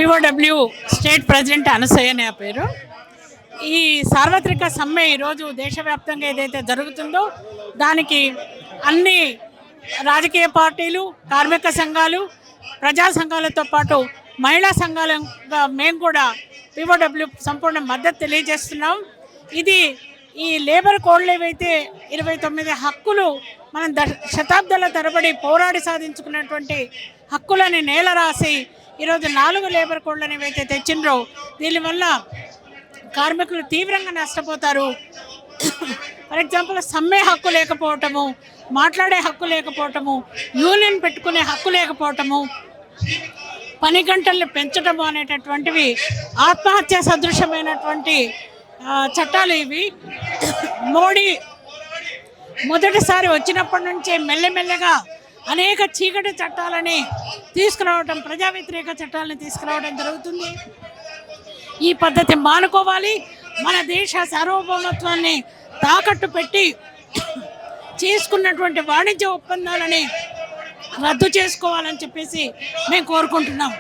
POW state president Anasuya నా పేరు. ఈ సార్వత్రిక సమ్మె ఈరోజు దేశవ్యాప్తంగా ఏదైతే జరుగుతుందో దానికి అన్ని రాజకీయ పార్టీలు, కార్మిక సంఘాలు, ప్రజా సంఘాలతో పాటు మహిళా సంఘాలుగా మేము కూడా పిఓడబ్ల్యూ సంపూర్ణ మద్దతు తెలియజేస్తున్నాం. ఇది ఈ లేబర్ కోడ్లు ఏవైతే 29 హక్కులు మనం శతాబ్దాల తరబడి పోరాడి సాధించుకున్నటువంటి హక్కులని నేల రాసి ఈరోజు 4 లేబర్ కోడ్లను ఏవైతే తెచ్చిండ్రో దీనివల్ల కార్మికులు తీవ్రంగా నష్టపోతారు. ఫర్ ఎగ్జాంపుల్ సమ్మె హక్కు లేకపోవటము, మాట్లాడే హక్కు లేకపోవటము, యూనియన్ పెట్టుకునే హక్కు లేకపోవటము, పని గంటలను పెంచడము అనేటటువంటివి ఆత్మహత్య సదృశమైనటువంటి చట్టాలు ఇవి. మోడీ మొదటిసారి వచ్చినప్పటి నుంచే మెల్లమెల్లగా అనేక చీకటి చట్టాలని తీసుకురావడం, ప్రజా వ్యతిరేక చట్టాలను తీసుకురావడం జరుగుతుంది. ఈ పద్ధతి మానుకోవాలి. మన దేశ సార్వభౌమత్వాన్ని తాకట్టు పెట్టి చేసుకున్నటువంటి వాణిజ్య ఒప్పందాలని రద్దు చేసుకోవాలని చెప్పేసి మేము కోరుకుంటున్నాం.